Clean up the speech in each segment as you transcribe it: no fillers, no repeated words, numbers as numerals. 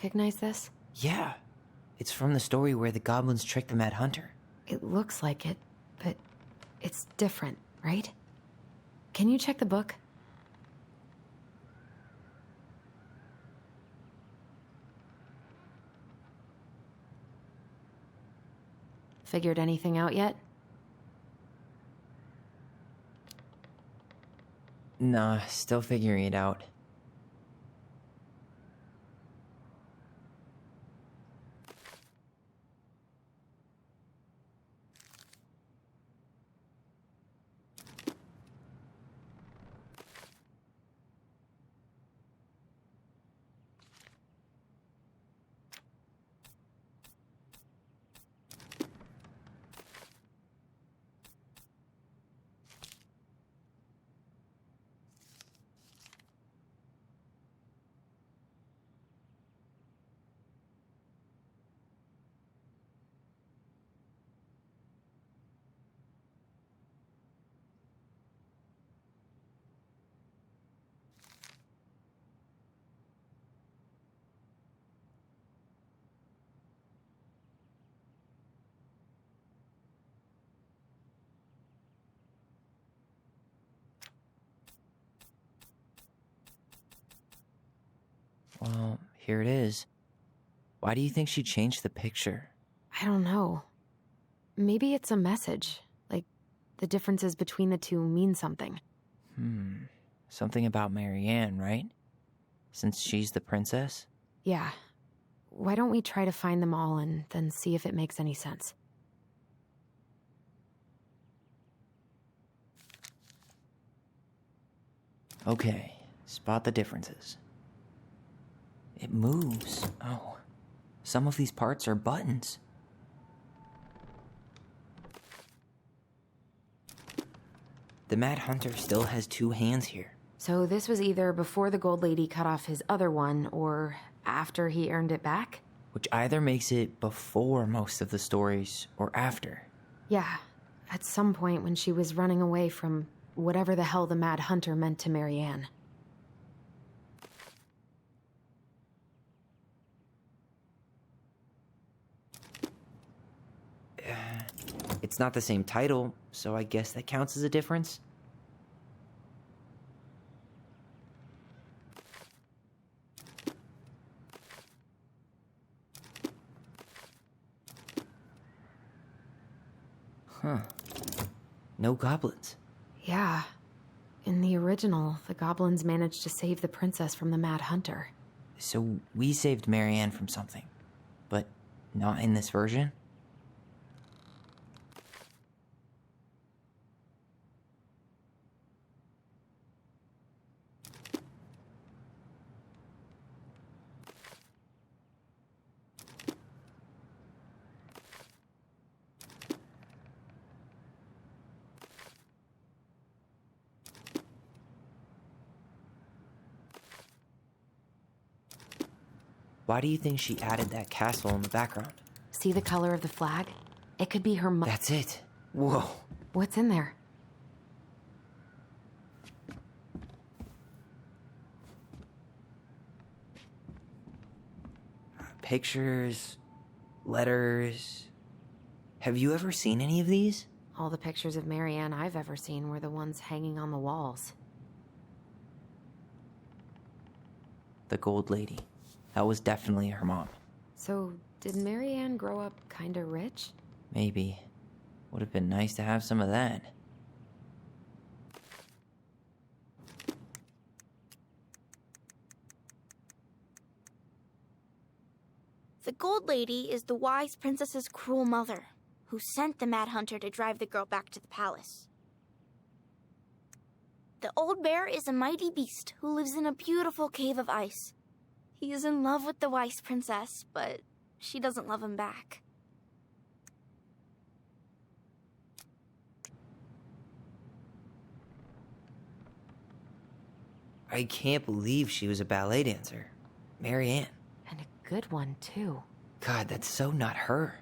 recognize this? Yeah. It's from the story where the goblins tricked the Mad Hunter. It looks like it, but it's different, right? Can you check the book? Figured anything out yet? Nah, still figuring it out. Well, here it is. Why do you think she changed the picture? I don't know. Maybe it's a message. Like, the differences between the two mean something. Something about Marianne, right? Since she's the princess? Yeah. Why don't we try to find them all and then see if it makes any sense? Okay, spot the differences. It moves. Oh, some of these parts are buttons. The Mad Hunter still has 2 hands here. So this was either before the Gold Lady cut off his other one, or after he earned it back? Which either makes it before most of the stories, or after. Yeah, at some point when she was running away from whatever the hell the Mad Hunter meant to Marianne. It's not the same title, so I guess that counts as a difference. Huh. No goblins. Yeah. In the original, the goblins managed to save the princess from the Mad Hunter. So we saved Marianne from something, but not in this version? Why do you think she added that castle in the background? See the color of the flag? It could be her That's it. Whoa. What's in there? Pictures, letters. Have you ever seen any of these? All the pictures of Marianne I've ever seen were the ones hanging on the walls. The Gold Lady. That was definitely her mom. So, did Marianne grow up kinda rich? Maybe. Would have been nice to have some of that. The Gold Lady is the wise princess's cruel mother, who sent the Mad Hunter to drive the girl back to the palace. The old bear is a mighty beast who lives in a beautiful cave of ice. He is in love with the wise princess, but she doesn't love him back. I can't believe she was a ballet dancer. Marianne. And a good one, too. God, that's so not her.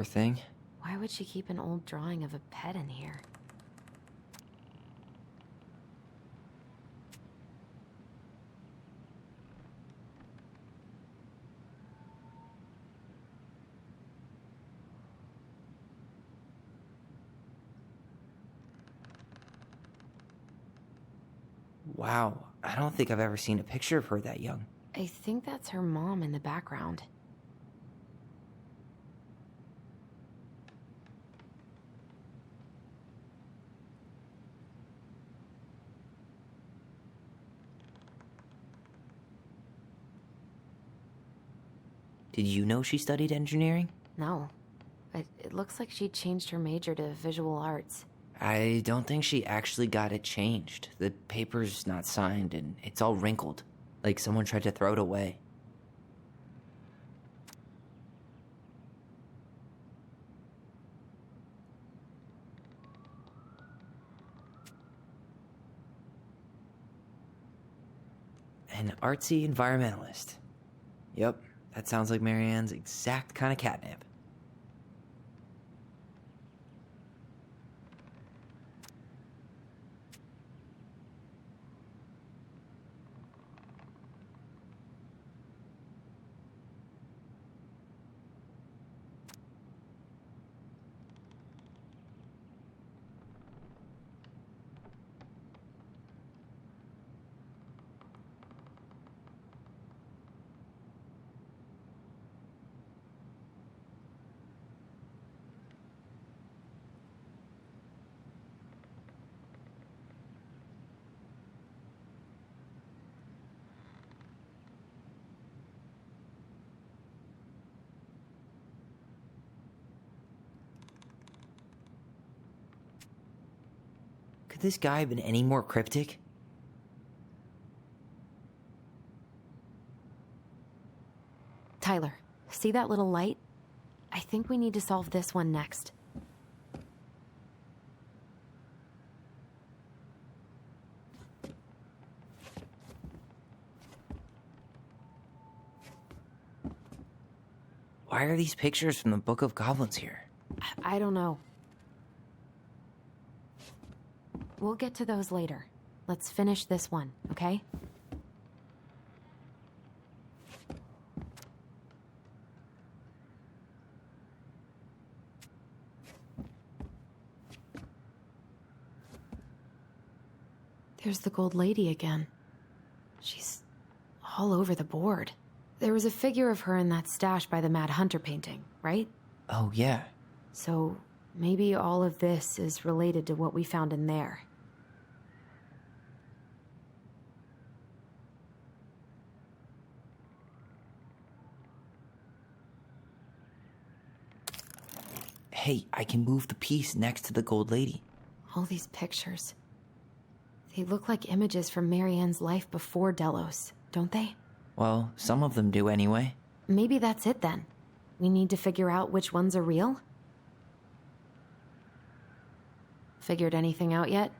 Poor thing. Why would she keep an old drawing of a pet in here? Wow, I don't think I've ever seen a picture of her that young. I think that's her mom in the background. Did you know she studied engineering? No, but it looks like she changed her major to visual arts. I don't think she actually got it changed. The paper's not signed and it's all wrinkled, like someone tried to throw it away. An artsy environmentalist. Yep, that sounds like Marianne's exact kind of catnip. Could this guy have been any more cryptic? Tyler, see that little light? I think we need to solve this one next. Why are these pictures from the Book of Goblins here? I don't know. We'll get to those later. Let's finish this one, okay? There's the gold lady again. She's all over the board. There was a figure of her in that stash by the Mad Hunter painting, right? Oh, yeah. So maybe all of this is related to what we found in there. Hey, I can move the piece next to the gold lady. All these pictures. They look like images from Marianne's life before Delos, don't they? Well, some of them do anyway. Maybe that's it then. We need to figure out which ones are real? Figured anything out yet?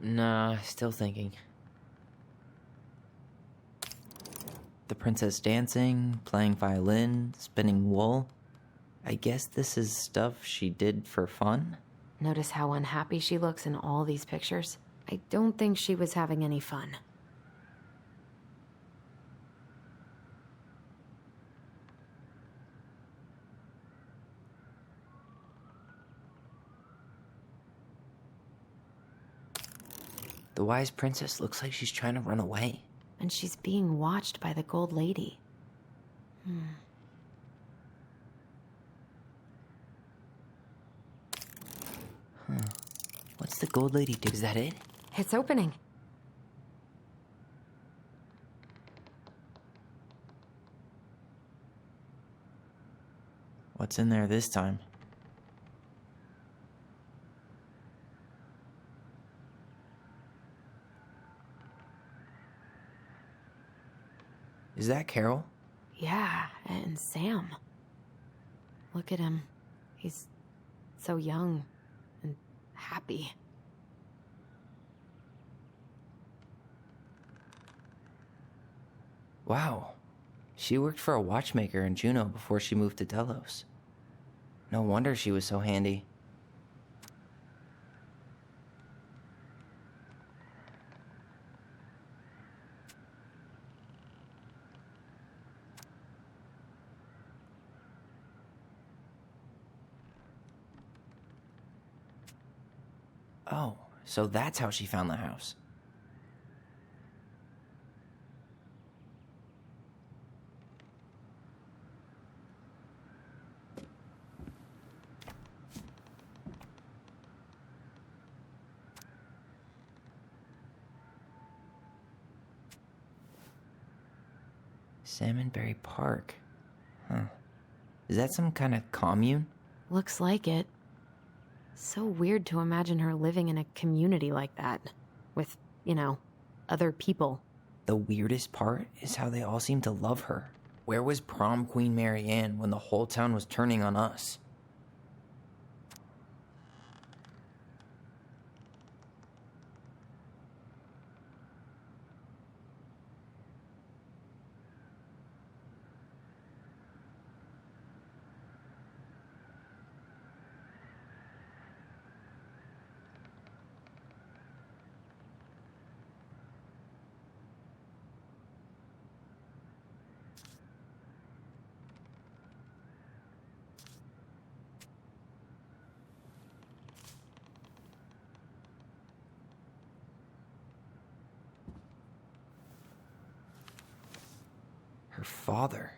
Nah, still thinking. The princess dancing, playing violin, spinning wool. I guess this is stuff she did for fun? Notice how unhappy she looks in all these pictures? I don't think she was having any fun. The wise princess looks like she's trying to run away. And she's being watched by the gold lady. What's the gold lady do? Is that it? It's opening. What's in there this time? Is that Carol? Yeah, and Sam. Look at him. He's so young and happy. Wow, She worked for a watchmaker in Juneau before she moved to Delos. No wonder she was so handy. Oh, so that's how she found the house. Salmonberry Park. Huh. Is that some kind of commune? Looks like it. So weird to imagine her living in a community like that. With, other people. The weirdest part is how they all seem to love her. Where was prom queen Mary Ann when the whole town was turning on us? Her father.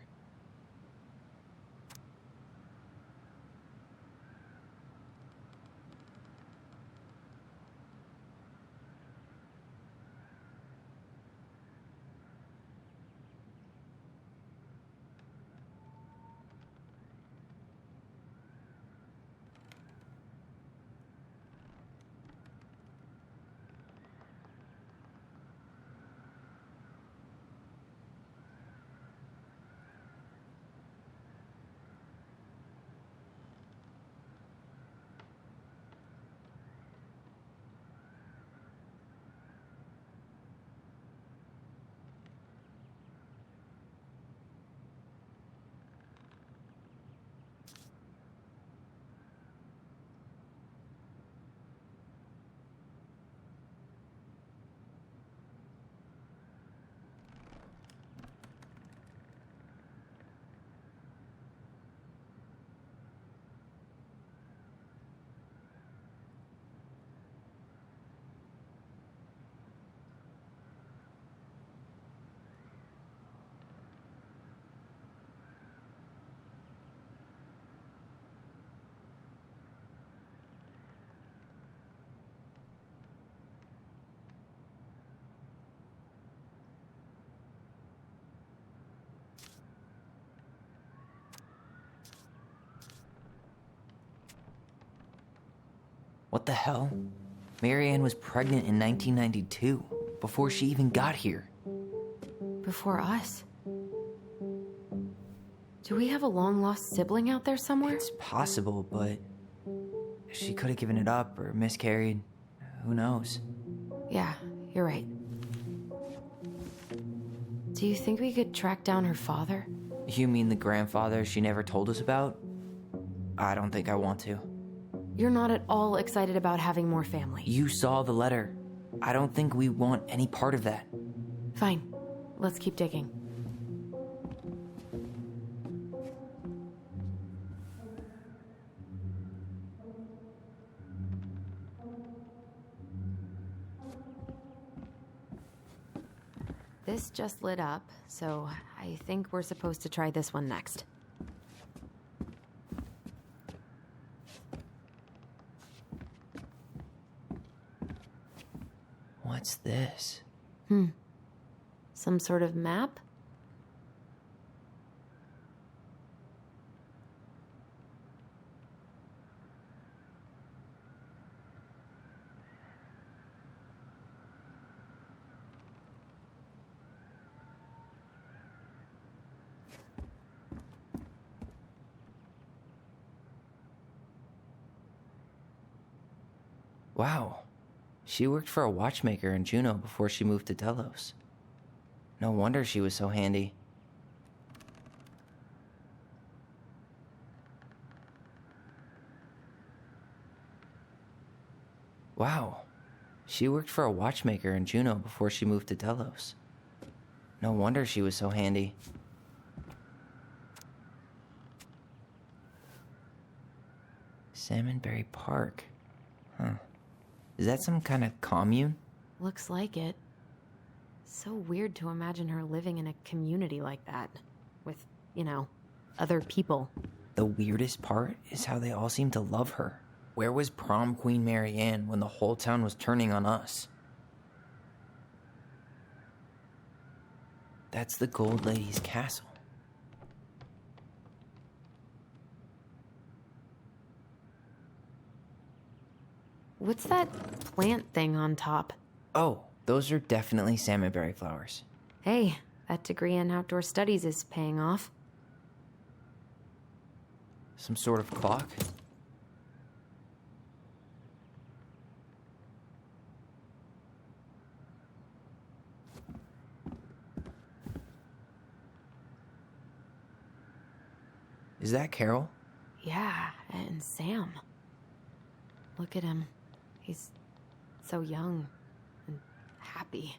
What the hell? Mary Ann was pregnant in 1992, before she even got here. Before us? Do we have a long-lost sibling out there somewhere? It's possible, but she could have given it up or miscarried. Who knows? Yeah, you're right. Do you think we could track down her father? You mean the grandfather she never told us about? I don't think I want to. You're not at all excited about having more family. You saw the letter. I don't think we want any part of that. Fine. Let's keep digging. This just lit up, so I think we're supposed to try this one next. What's this? Some sort of map? Wow. She worked for a watchmaker in Juneau before she moved to Delos. No wonder she was so handy. Wow. She worked for a watchmaker in Juneau before she moved to Delos. No wonder she was so handy. Salmonberry Park. Huh. Is that some kind of commune? Looks like it. So weird to imagine her living in a community like that. With, other people. The weirdest part is how they all seem to love her. Where was prom queen Mary Ann when the whole town was turning on us? That's the Gold Lady's castle. What's that plant thing on top? Oh, those are definitely salmonberry flowers. Hey, that degree in outdoor studies is paying off. Some sort of clock? Is that Carol? Yeah, and Sam. Look at him. He's so young and happy.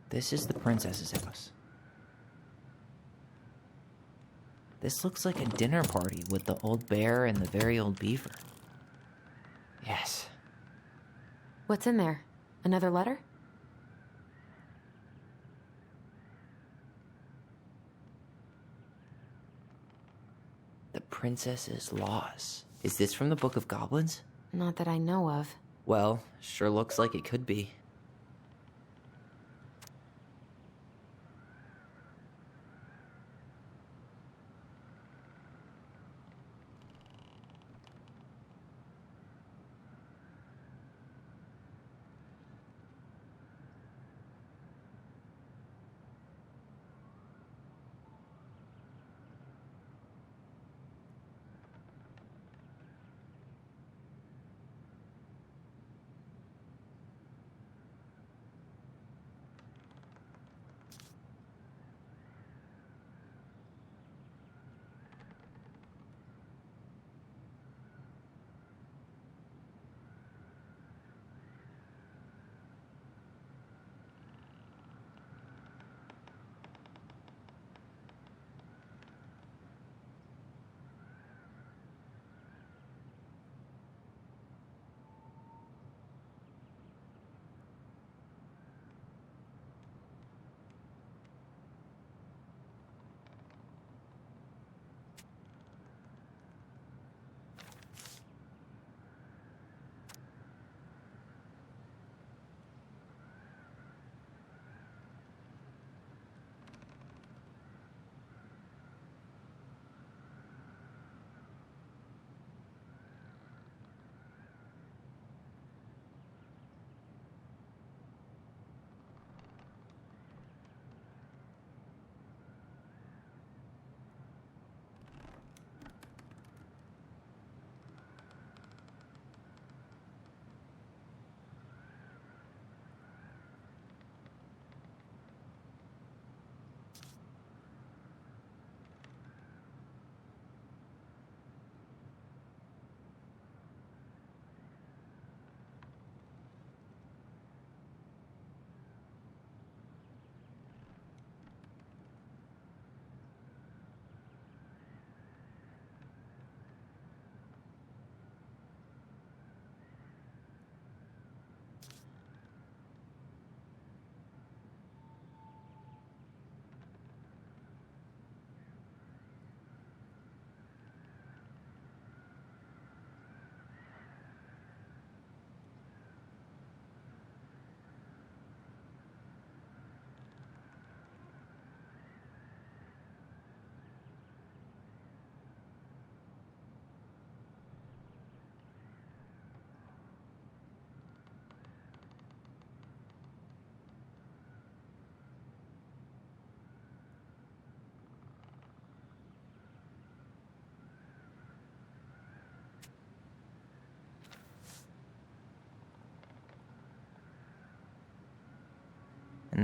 This is the princess's house. This looks like a dinner party with the old bear and the very old beaver. Yes. What's in there? Another letter? The princess's laws. Is this from the Book of Goblins? Not that I know of. Well, sure looks like it could be.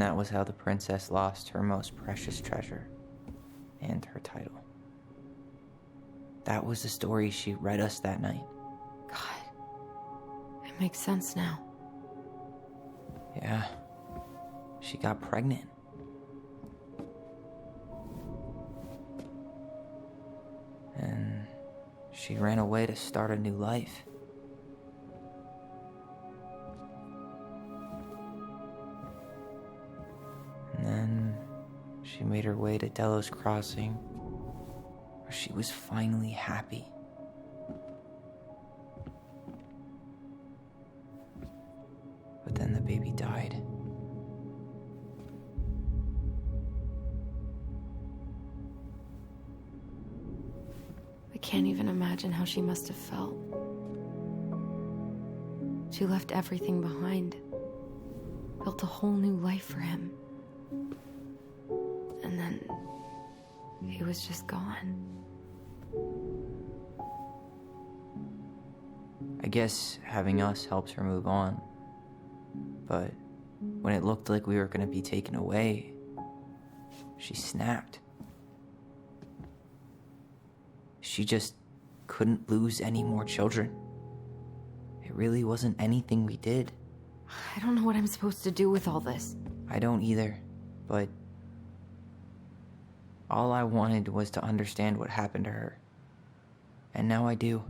And that was how the princess lost her most precious treasure and her title. That was the story she read us that night. God, it makes sense now. Yeah, she got pregnant. And she ran away to start a new life. And then she made her way to Delos Crossing, where she was finally happy. But then the baby died. I can't even imagine how she must have felt. She left everything behind, built a whole new life for him. And then he was just gone. I guess having us helps her move on. But when it looked like we were going to be taken away, she snapped. She just couldn't lose any more children. It really wasn't anything we did. I don't know what I'm supposed to do with all this. I don't either, but all I wanted was to understand what happened to her. And now I do.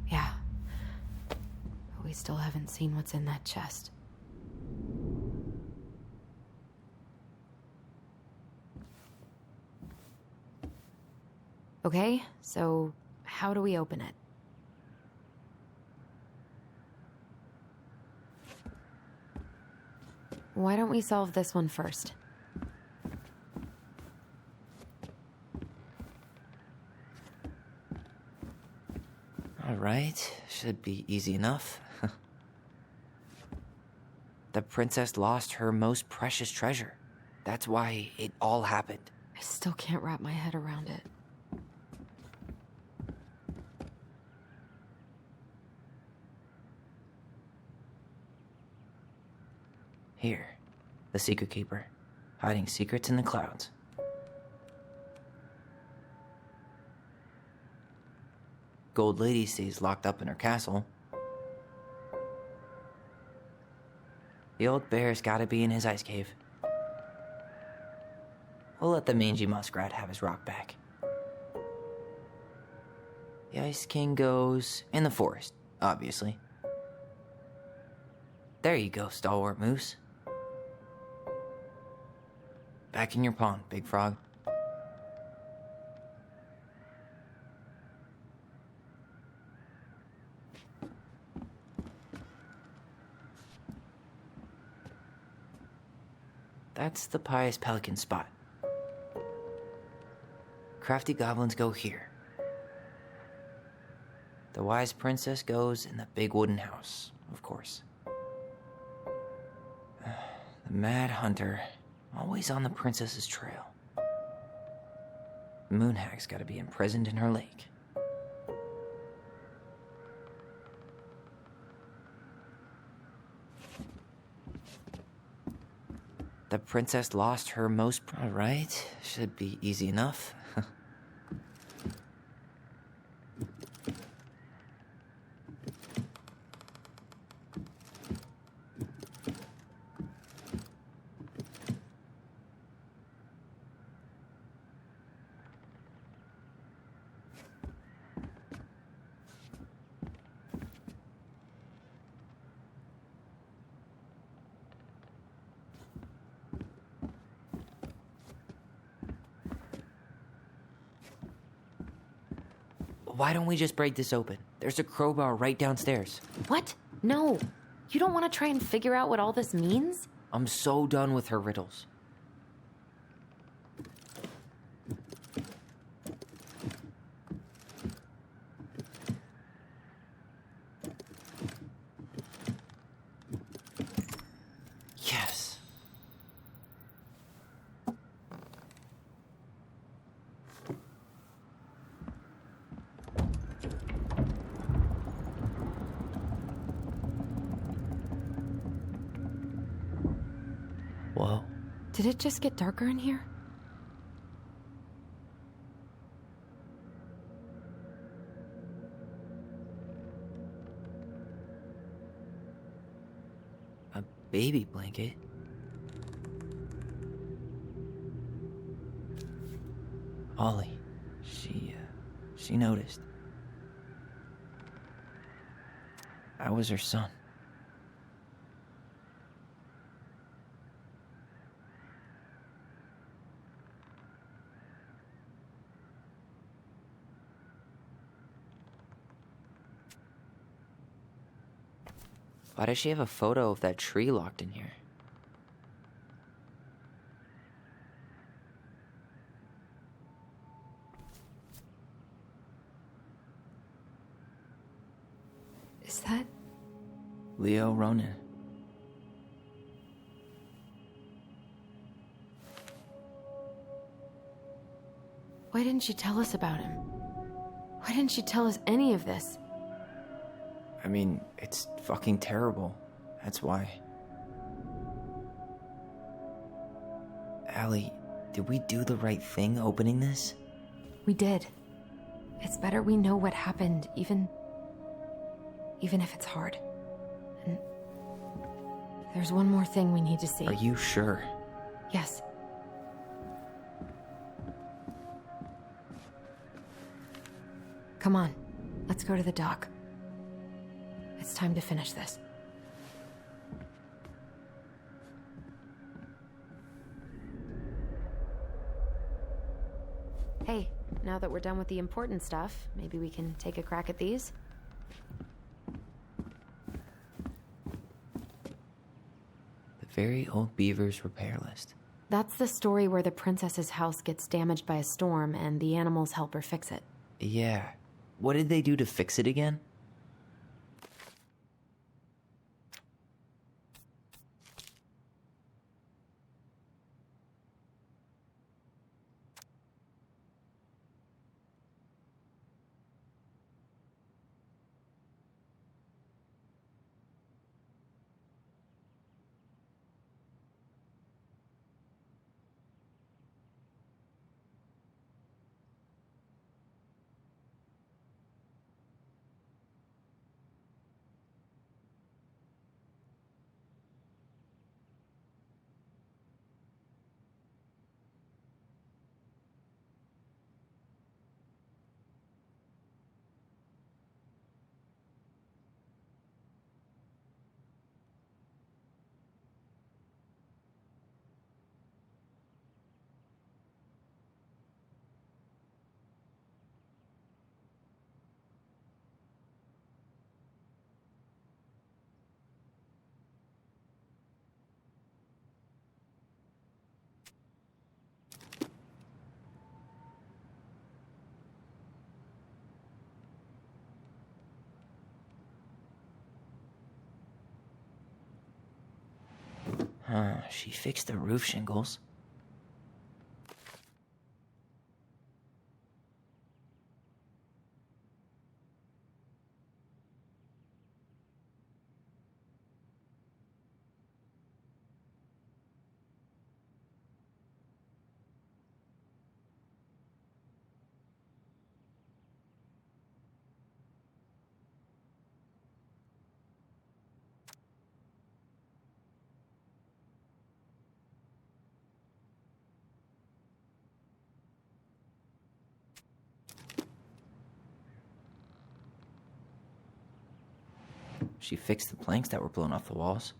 Yeah. But we still haven't seen what's in that chest. Okay, so how do we open it? Why don't we solve this one first? All right, should be easy enough. The princess lost her most precious treasure. That's why it all happened. I still can't wrap my head around it. Here, the Secret Keeper, hiding secrets in the clouds. Gold Lady stays locked up in her castle. The old bear's gotta be in his ice cave. We'll let the mangy muskrat have his rock back. The Ice King goes in the forest, obviously. There you go, stalwart moose. Back in your pond, big frog. That's the pious pelican spot. Crafty goblins go here. The wise princess goes in the big wooden house, of course. The mad hunter, always on the princess's trail. The moon hag's gotta be imprisoned in her lake. The princess lost her most... All right, should be easy enough. Why don't we just break this open? There's a crowbar right downstairs. What? No. You don't want to try and figure out what all this means? I'm so done with her riddles. Yes. Did it just get darker in here? A baby blanket? Ollie. She noticed. I was her son. Why does she have a photo of that tree locked in here? Is that... Leo Ronan. Why didn't she tell us about him? Why didn't she tell us any of this? I mean, it's fucking terrible. That's why. Allie, did we do the right thing opening this? We did. It's better we know what happened, even if it's hard. And there's one more thing we need to see. Are you sure? Yes. Come on, let's go to the dock. It's time to finish this. Hey, now that we're done with the important stuff, maybe we can take a crack at these? The Very Old Beavers Repair List. That's the story where the princess's house gets damaged by a storm and the animals help her fix it. Yeah. What did they do to fix it again? She fixed the roof shingles. She fixed the planks that were blown off the walls.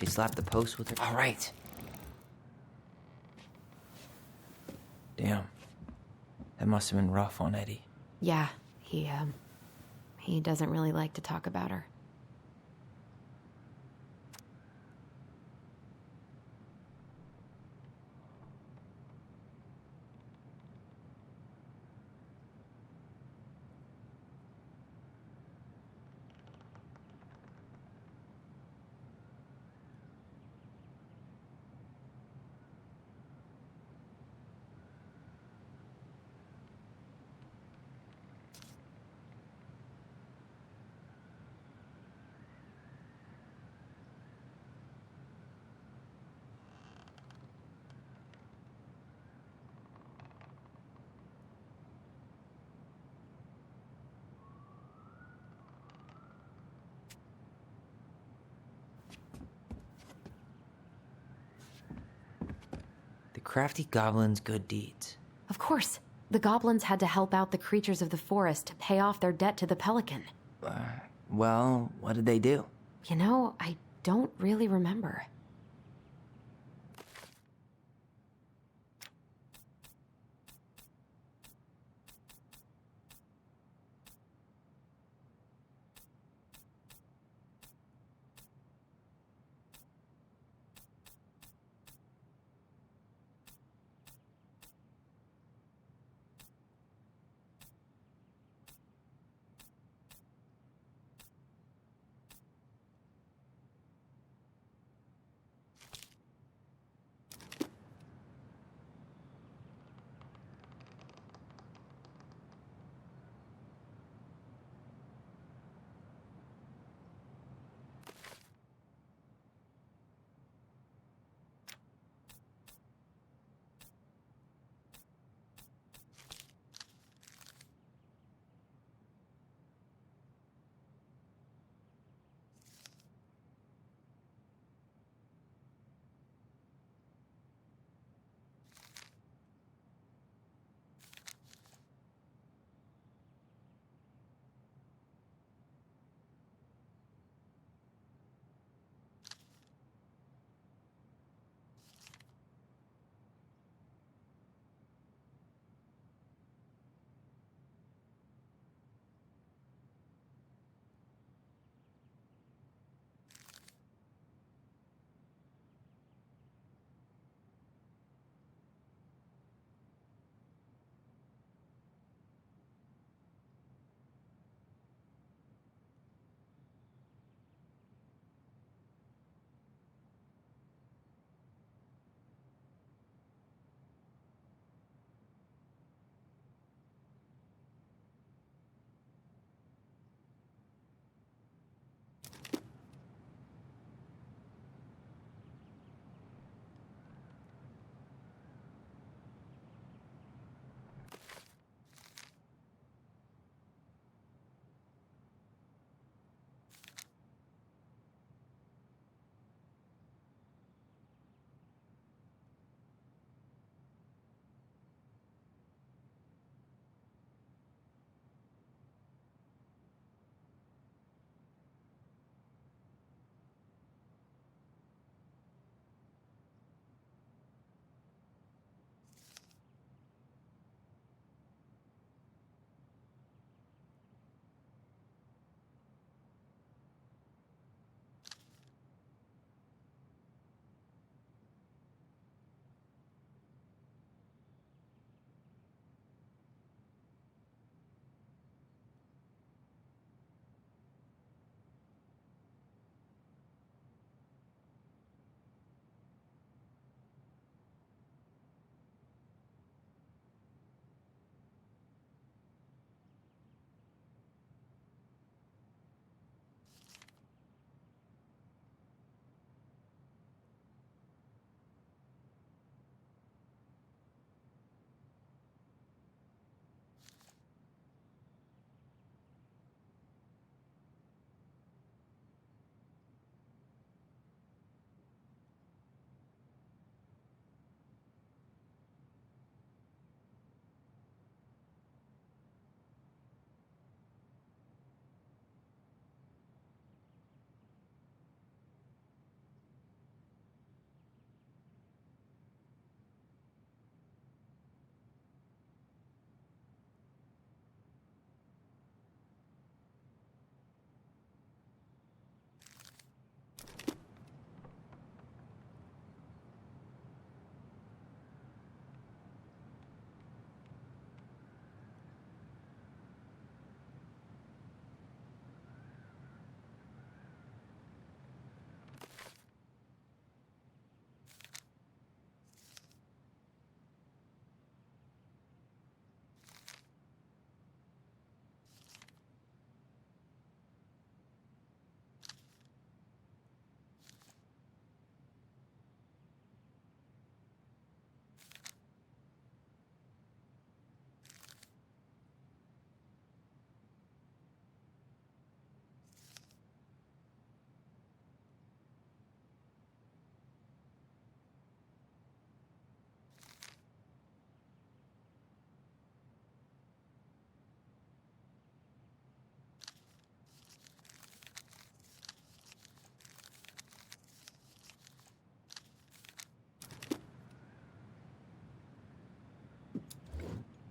She slapped the post with her... All right. Damn. That must have been rough on Eddie. Yeah, he doesn't really like to talk about her. crafty goblins' good deeds. Of course. The goblins had to help out the creatures of the forest to pay off their debt to the pelican. Well, what did they do? You know, I don't really remember.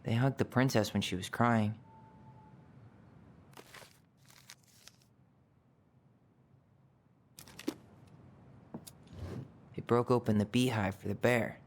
They hugged the princess when she was crying. They broke open the beehive for the bear.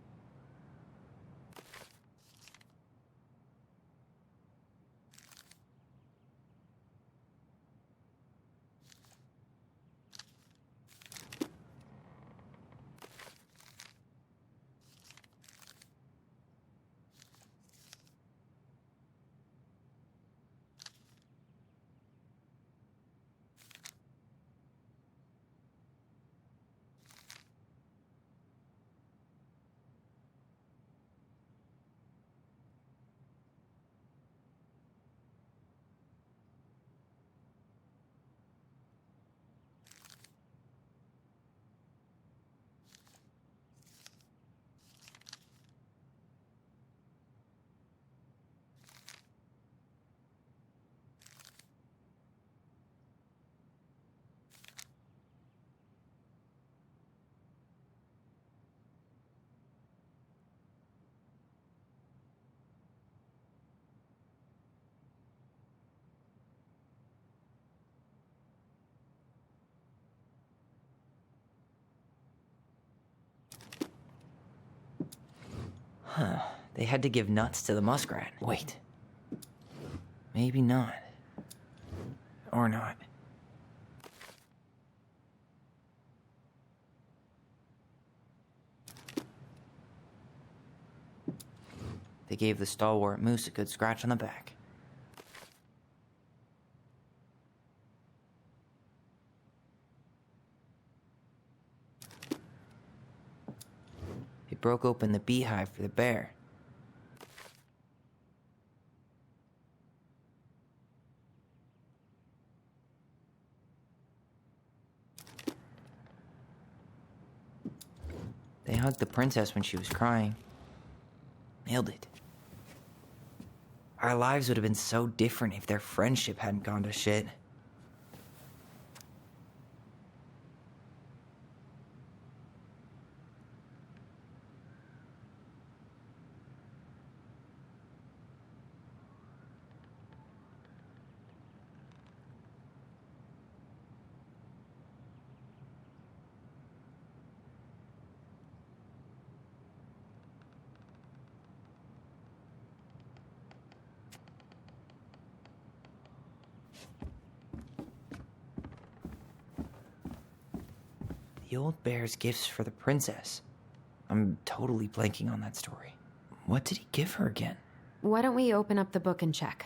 They had to give nuts to the muskrat. Wait. Maybe not. Or not. They gave the stalwart moose a good scratch on the back. They broke open the beehive for the bear. They hugged the princess when she was crying. Nailed it. Our lives would have been so different if their friendship hadn't gone to shit. The old bear's gifts for the princess. I'm totally blanking on that story. What did he give her again? Why don't we open up the book and check?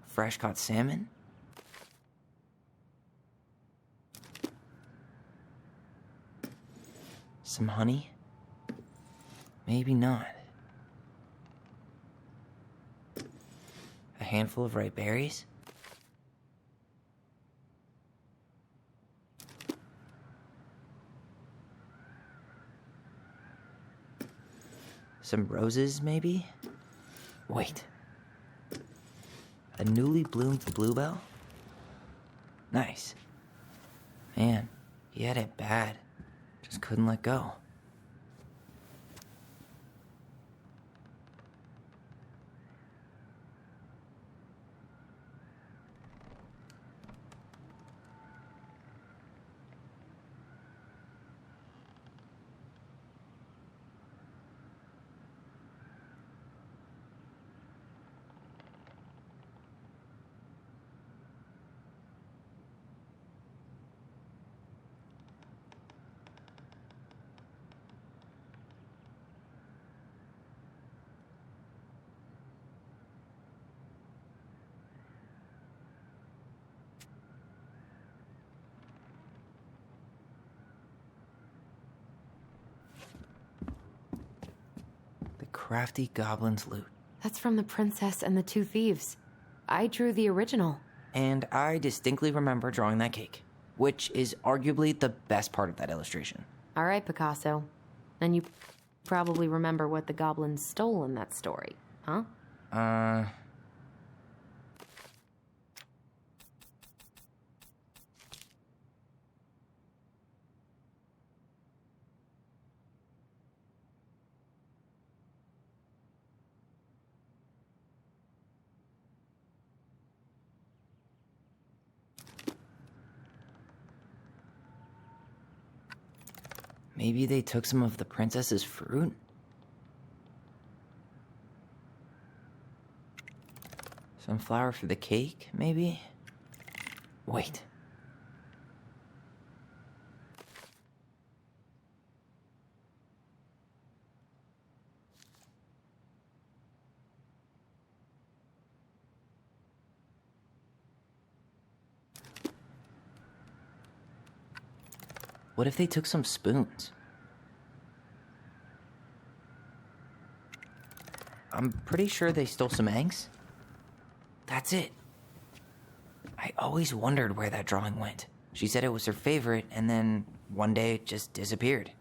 Fresh caught salmon? Some honey? Maybe not. A handful of ripe berries? Some roses, maybe? Wait. A newly bloomed bluebell? Nice. Man, he had it bad. Just couldn't let go. Crafty Goblin's loot. That's from The Princess and the Two Thieves. I drew the original. And I distinctly remember drawing that cake, which is arguably the best part of that illustration. All right, Picasso. Then you probably remember what the goblins stole in that story, huh? Maybe they took some of the princess's fruit? Some flour for the cake, maybe? Wait. What if they took some spoons? I'm pretty sure they stole some eggs. That's it. I always wondered where that drawing went. She said it was her favorite, and then one day it just disappeared.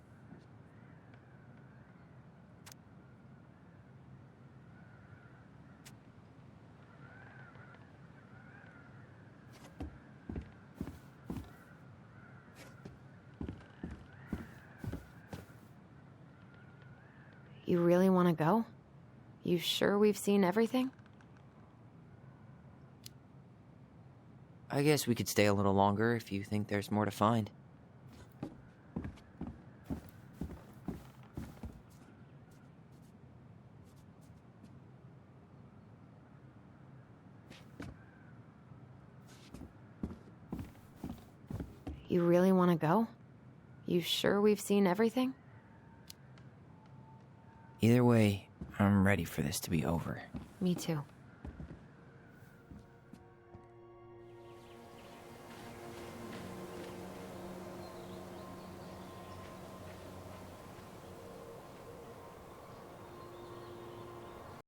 You really want to go? You sure we've seen everything? I guess we could stay a little longer if you think there's more to find. You really want to go? You sure we've seen everything? Either way, I'm ready for this to be over. Me too.